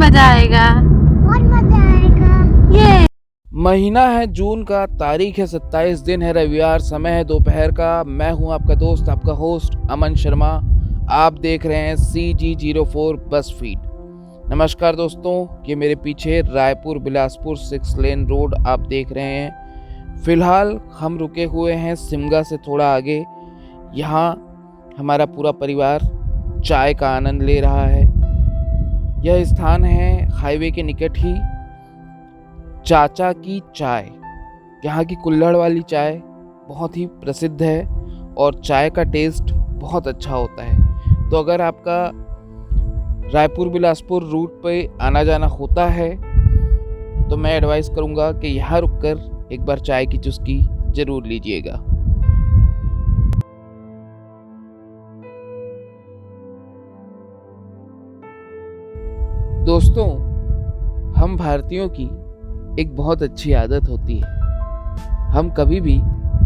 मजा आएगा। बहुत मजा आएगा। ये महीना है जून का, तारीख है 27, दिन है रविवार, समय है दोपहर का। मैं हूं आपका दोस्त, आपका होस्ट अमन शर्मा। आप देख रहे हैं CG04 बस फीड। नमस्कार दोस्तों, ये मेरे पीछे रायपुर बिलासपुर 6 लेन रोड आप देख रहे हैं। फिलहाल हम रुके हुए हैं सिमगा से थोड़ा आगे। यहाँ हमारा पूरा परिवार चाय का आनंद ले रहा है। यह स्थान है हाईवे के निकट ही चाचा की चाय। यहाँ की कुल्हड़ वाली चाय बहुत ही प्रसिद्ध है और चाय का टेस्ट बहुत अच्छा होता है। तो अगर आपका रायपुर बिलासपुर रूट पे आना जाना होता है तो मैं एडवाइस करूँगा कि यहाँ रुककर एक बार चाय की चुस्की ज़रूर लीजिएगा। दोस्तों, हम भारतीयों की एक बहुत अच्छी आदत होती है। हम कभी भी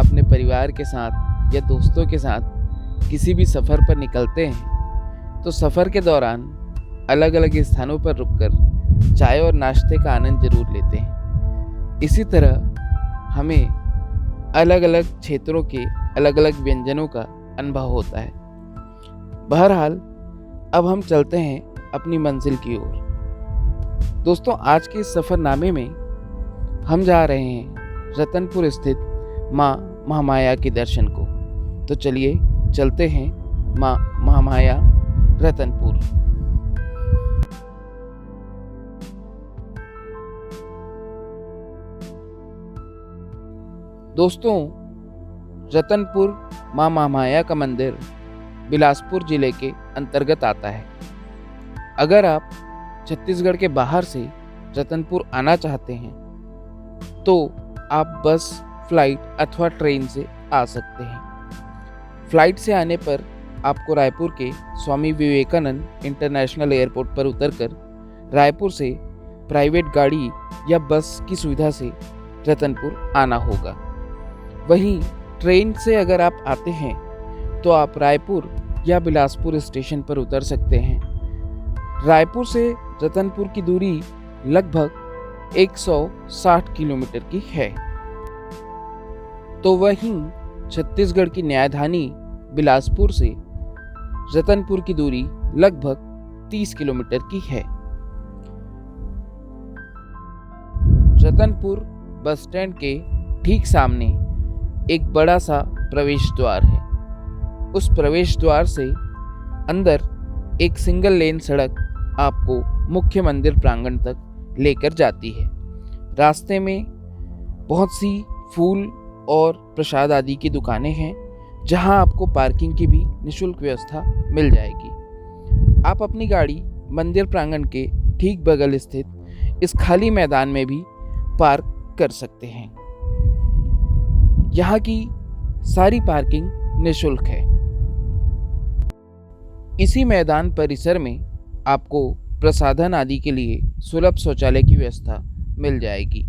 अपने परिवार के साथ या दोस्तों के साथ किसी भी सफ़र पर निकलते हैं तो सफ़र के दौरान अलग अलग स्थानों पर रुककर चाय और नाश्ते का आनंद ज़रूर लेते हैं। इसी तरह हमें अलग अलग क्षेत्रों के अलग अलग व्यंजनों का अनुभव होता है। बहरहाल अब हम चलते हैं अपनी मंजिल की ओर। दोस्तों, आज के इस सफ़रनामे में हम जा रहे हैं रतनपुर स्थित माँ महामाया के दर्शन को। तो चलिए चलते हैं माँ महामाया रतनपुर। दोस्तों, रतनपुर माँ महामाया का मंदिर बिलासपुर जिले के अंतर्गत आता है। अगर आप छत्तीसगढ़ के बाहर से रतनपुर आना चाहते हैं तो आप बस, फ्लाइट अथवा ट्रेन से आ सकते हैं। फ्लाइट से आने पर आपको रायपुर के स्वामी विवेकानंद इंटरनेशनल एयरपोर्ट पर उतरकर रायपुर से प्राइवेट गाड़ी या बस की सुविधा से रतनपुर आना होगा। वहीं ट्रेन से अगर आप आते हैं तो आप रायपुर या बिलासपुर स्टेशन पर उतर सकते हैं। रायपुर से रतनपुर की दूरी लगभग 160 किलोमीटर की है। तो वहीं छत्तीसगढ़ की न्यायधानी बिलासपुर से रतनपुर की दूरी लगभग 30 किलोमीटर की है। रतनपुर बस स्टैंड के ठीक सामने एक बड़ा सा प्रवेश द्वार है। उस प्रवेश द्वार से अंदर एक सिंगल लेन सड़क आपको मुख्य मंदिर प्रांगण तक लेकर जाती है। रास्ते में बहुत सी फूल और प्रसाद आदि की दुकानें हैं जहां आपको पार्किंग की भी निःशुल्क व्यवस्था मिल जाएगी। आप अपनी गाड़ी मंदिर प्रांगण के ठीक बगल स्थित इस खाली मैदान में भी पार्क कर सकते हैं। यहाँ की सारी पार्किंग निःशुल्क है। इसी मैदान परिसर में आपको प्रसाधन आदि के लिए सुलभ शौचालय की व्यवस्था मिल जाएगी।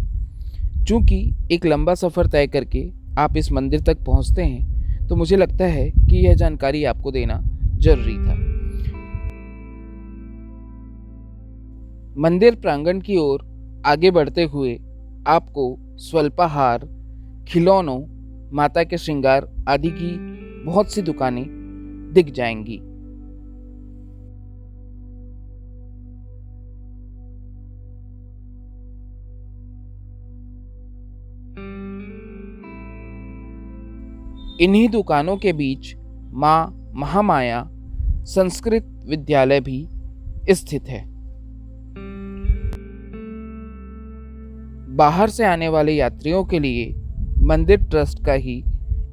चूँकि एक लंबा सफ़र तय करके आप इस मंदिर तक पहुँचते हैं तो मुझे लगता है कि यह जानकारी आपको देना जरूरी था। मंदिर प्रांगण की ओर आगे बढ़ते हुए आपको स्वल्पाहार, खिलौनों, माता के श्रृंगार आदि की बहुत सी दुकानें दिख जाएंगी। इन्हीं दुकानों के बीच माँ महामाया संस्कृत विद्यालय भी स्थित है। बाहर से आने वाले यात्रियों के लिए मंदिर ट्रस्ट का ही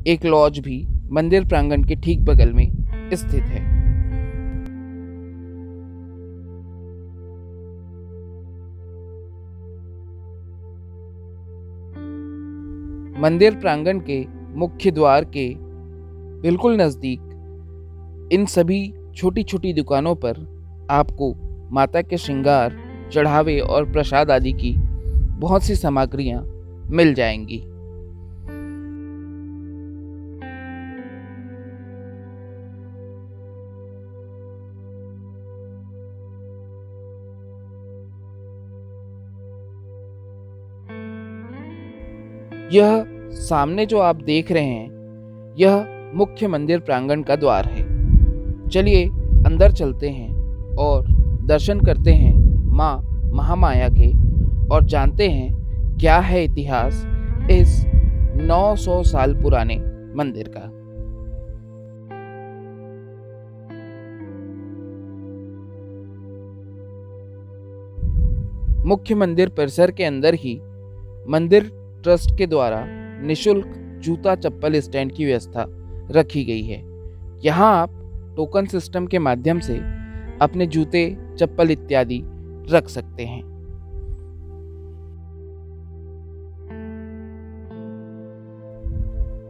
एक लॉज भी मंदिर प्रांगण के ठीक बगल में स्थित है। मंदिर प्रांगण के मुख्य द्वार के बिल्कुल नज़दीक इन सभी छोटी छोटी दुकानों पर आपको माता के श्रृंगार, चढ़ावे और प्रसाद आदि की बहुत सी सामग्रियां मिल जाएंगी। यह सामने जो आप देख रहे हैं यह मुख्य मंदिर प्रांगण का द्वार है। चलिए अंदर चलते हैं और दर्शन करते हैं माँ महामाया के और जानते हैं क्या है इतिहास इस 900 साल पुराने मंदिर का। मुख्य मंदिर परिसर के अंदर ही मंदिर ट्रस्ट के द्वारा निशुल्क जूता चप्पल स्टैंड की व्यवस्था रखी गई है। यहाँ आप टोकन सिस्टम के माध्यम से अपने जूते चप्पल इत्यादि रख सकते हैं।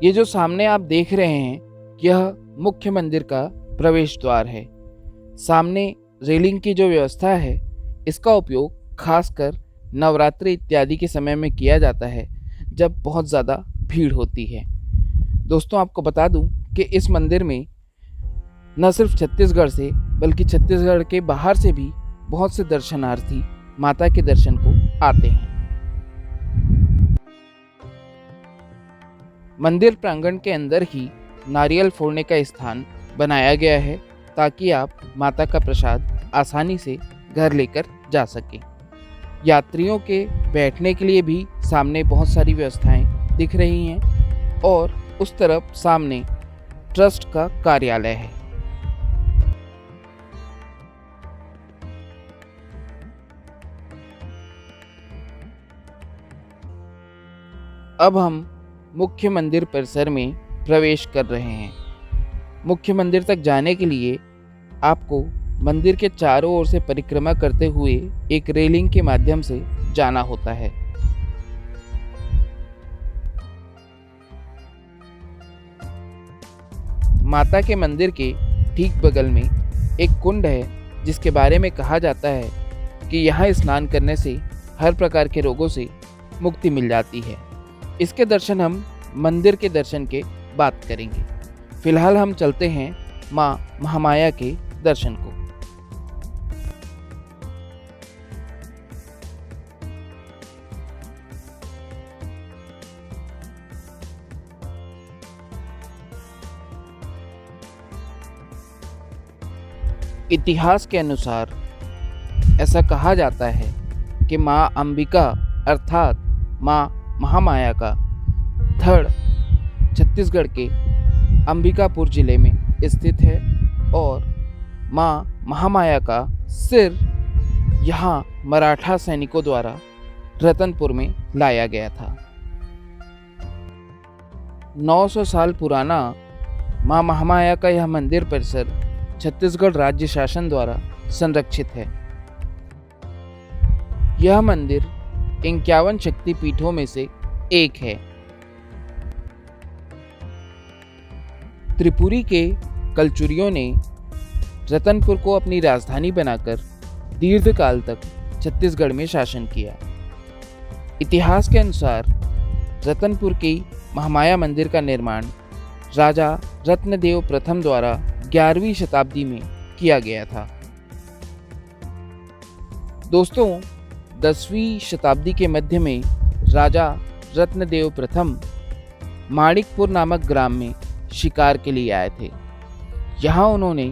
ये जो सामने आप देख रहे हैं यह मुख्य मंदिर का प्रवेश द्वार है। सामने रेलिंग की जो व्यवस्था है इसका उपयोग खासकर नवरात्रि इत्यादि के समय में किया जाता है जब बहुत ज़्यादा भीड़ होती है। दोस्तों आपको बता दूं कि इस मंदिर में न सिर्फ छत्तीसगढ़ से बल्कि छत्तीसगढ़ के बाहर से भी बहुत से दर्शनार्थी माता के दर्शन को आते हैं। मंदिर प्रांगण के अंदर ही नारियल फोड़ने का स्थान बनाया गया है ताकि आप माता का प्रसाद आसानी से घर लेकर जा सकें। यात्रियों के बैठने के लिए भी सामने बहुत सारी व्यवस्थाएं दिख रही हैं और उस तरफ सामने ट्रस्ट का कार्यालय है। अब हम मुख्य मंदिर परिसर में प्रवेश कर रहे हैं। मुख्य मंदिर तक जाने के लिए आपको मंदिर के चारों ओर से परिक्रमा करते हुए एक रेलिंग के माध्यम से जाना होता है। माता के मंदिर के ठीक बगल में एक कुंड है जिसके बारे में कहा जाता है कि यहाँ स्नान करने से हर प्रकार के रोगों से मुक्ति मिल जाती है। इसके दर्शन हम मंदिर के दर्शन के बाद करेंगे। फिलहाल हम चलते हैं माँ महामाया के दर्शन को। इतिहास के अनुसार ऐसा कहा जाता है कि माँ अंबिका अर्थात माँ महामाया का धड़ छत्तीसगढ़ के अंबिकापुर जिले में स्थित है और माँ महामाया का सिर यहाँ मराठा सैनिकों द्वारा रतनपुर में लाया गया था। 900 साल पुराना माँ महामाया का यह मंदिर परिसर छत्तीसगढ़ राज्य शासन द्वारा संरक्षित है। यह मंदिर 51 शक्ति पीठों में से एक है। त्रिपुरी के कलचुरियों ने रतनपुर को अपनी राजधानी बनाकर दीर्घकाल तक छत्तीसगढ़ में शासन किया। इतिहास के अनुसार रतनपुर की महामाया मंदिर का निर्माण राजा रत्नदेव प्रथम द्वारा 11वीं शताब्दी में किया गया था। दोस्तों 10वीं शताब्दी के मध्य में राजा रत्नदेव प्रथम माणिकपुर नामक ग्राम में शिकार के लिए आए थे। यहाँ उन्होंने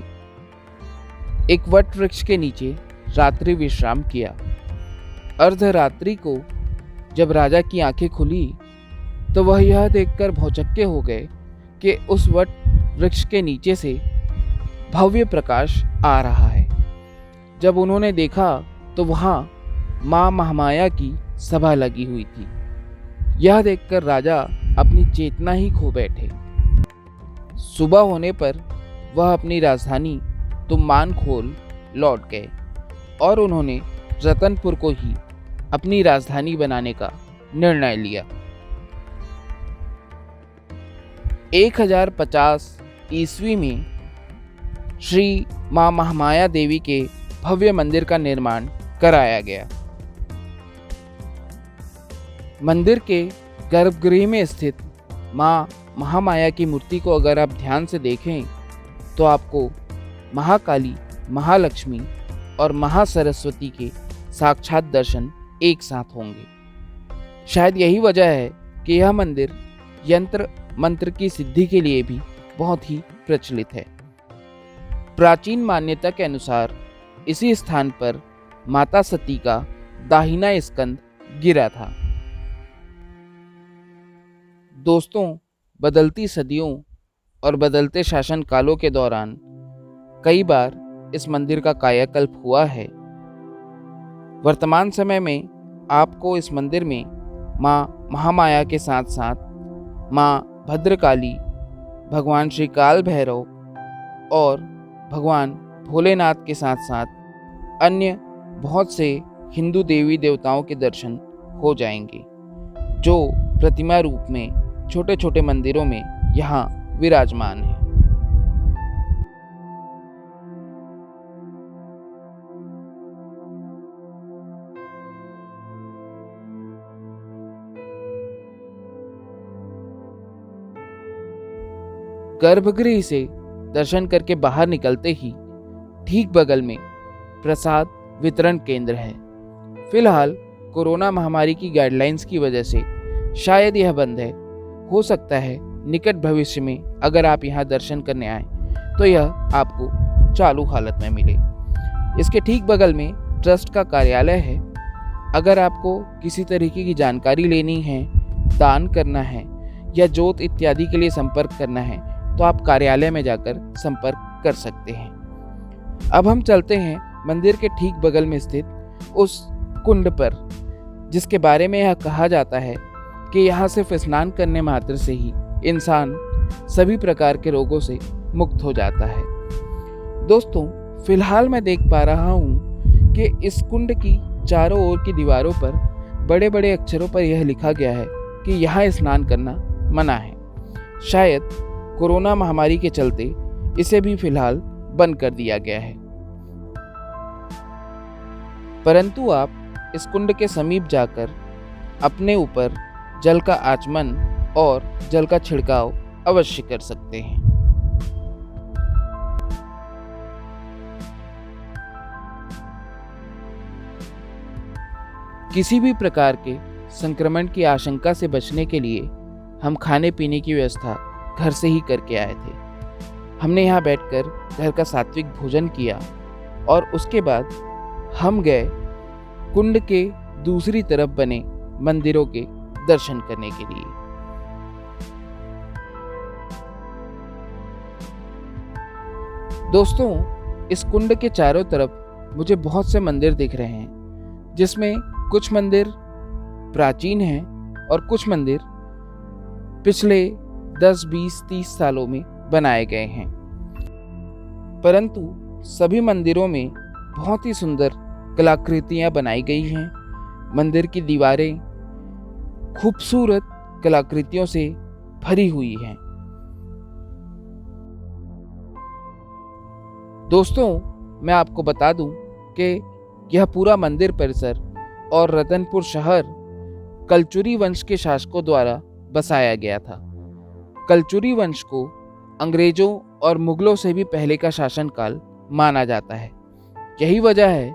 एक वट वृक्ष के नीचे रात्रि विश्राम किया। अर्धरात्रि को जब राजा की आंखें खुली तो वह यह देखकर भौचक्के हो गए कि उस वट वृक्ष के नीचे से भव्य प्रकाश आ रहा है। जब उन्होंने देखा तो वहाँ माँ महामाया की सभा लगी हुई थी। यह देखकर राजा अपनी चेतना ही खो बैठे। सुबह होने पर वह अपनी राजधानी तुम्बानखोल लौट गए और उन्होंने रतनपुर को ही अपनी राजधानी बनाने का निर्णय लिया। 1050 ईस्वी में श्री माँ महामाया देवी के भव्य मंदिर का निर्माण कराया गया। मंदिर के गर्भगृह में स्थित माँ महामाया की मूर्ति को अगर आप ध्यान से देखें तो आपको महाकाली, महालक्ष्मी और महासरस्वती के साक्षात दर्शन एक साथ होंगे। शायद यही वजह है कि यह मंदिर यंत्र मंत्र की सिद्धि के लिए भी बहुत ही प्रचलित है। प्राचीन मान्यता के अनुसार इसी स्थान पर माता सती का दाहिना स्कंद गिरा था। दोस्तों, बदलती सदियों और बदलते शासन कालों के दौरान कई बार इस मंदिर का कायाकल्प हुआ है। वर्तमान समय में आपको इस मंदिर में माँ महामाया के साथ साथ माँ भद्रकाली, भगवान श्री काल भैरव और भगवान भोलेनाथ के साथ साथ अन्य बहुत से हिंदू देवी देवताओं के दर्शन हो जाएंगे, जो प्रतिमा रूप में छोटे छोटे मंदिरों में यहाँ विराजमान है। गर्भगृह से दर्शन करके बाहर निकलते ही ठीक बगल में प्रसाद वितरण केंद्र है। फिलहाल कोरोना महामारी की गाइडलाइंस की वजह से शायद यह बंद है। हो सकता है निकट भविष्य में अगर आप यहाँ दर्शन करने आए तो यह आपको चालू हालत में मिले। इसके ठीक बगल में ट्रस्ट का कार्यालय है। अगर आपको किसी तरीके की जानकारी लेनी है, दान करना है या जोत इत्यादि के लिए संपर्क करना है तो आप कार्यालय में जाकर संपर्क कर सकते हैं। अब हम चलते हैं मंदिर के ठीक बगल में स्थित उस कुंड पर, जिसके बारे में यह कहा जाता है कि यहाँ सिर्फ स्नान करने मात्र से ही इंसान सभी प्रकार के रोगों से मुक्त हो जाता है। दोस्तों, फिलहाल मैं देख पा रहा हूँ कि इस कुंड की चारों ओर की दीवारों पर बड़े बड़े अक्षरों पर यह लिखा गया है कि यहाँ स्नान करना मना है। शायद कोरोना महामारी के चलते इसे भी फिलहाल बंद कर दिया गया है, परंतु आप इस कुंड के समीप जाकर अपने ऊपर जल का आचमन और जल का छिड़काव अवश्य कर सकते हैं। किसी भी प्रकार के संक्रमण की आशंका से बचने के लिए हम खाने पीने की व्यवस्था घर से ही करके आए थे। हमने यहाँ बैठकर घर का सात्विक भोजन किया और उसके बाद हम गए कुंड के दूसरी तरफ बने मंदिरों के दर्शन करने के लिए। दोस्तों, इस कुंड के चारों तरफ मुझे बहुत से मंदिर दिख रहे हैं, जिसमें कुछ मंदिर प्राचीन हैं और कुछ मंदिर पिछले 10, 20, 30 सालों में बनाए गए हैं, परंतु सभी मंदिरों में बहुत ही सुंदर कलाकृतियां बनाई गई हैं। मंदिर की दीवारें खूबसूरत कलाकृतियों से भरी हुई हैं। दोस्तों, मैं आपको बता दूं कि यह पूरा मंदिर परिसर और रतनपुर शहर कलचुरी वंश के शासकों द्वारा बसाया गया था। कलचुरी वंश को अंग्रेजों और मुगलों से भी पहले का शासनकाल माना जाता है। यही वजह है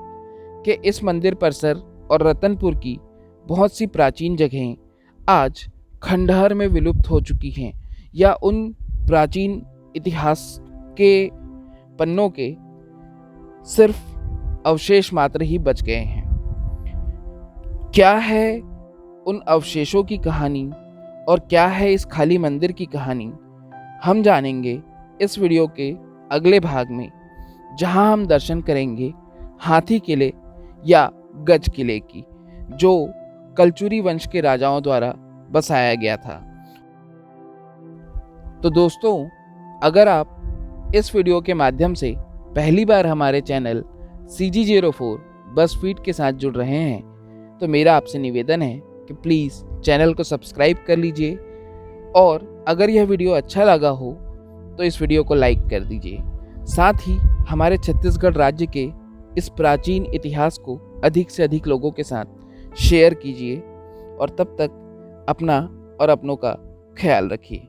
कि इस मंदिर परिसर और रतनपुर की बहुत सी प्राचीन जगहें आज खंडहर में विलुप्त हो चुकी हैं या उन प्राचीन इतिहास के पन्नों के सिर्फ अवशेष मात्र ही बच गए हैं। क्या है उन अवशेषों की कहानी और क्या है इस खाली मंदिर की कहानी, हम जानेंगे इस वीडियो के अगले भाग में, जहां हम दर्शन करेंगे हाथी किले या गज किले की, जो कलचुरी वंश के राजाओं द्वारा बसाया गया था। तो दोस्तों, अगर आप इस वीडियो के माध्यम से पहली बार हमारे चैनल CG04 बसफीड के साथ जुड़ रहे हैं तो मेरा आपसे निवेदन है कि प्लीज़ चैनल को सब्सक्राइब कर लीजिए और अगर यह वीडियो अच्छा लगा हो तो इस वीडियो को लाइक कर दीजिए। साथ ही हमारे छत्तीसगढ़ राज्य के इस प्राचीन इतिहास को अधिक से अधिक लोगों के साथ शेयर कीजिए और तब तक अपना और अपनों का ख्याल रखिए।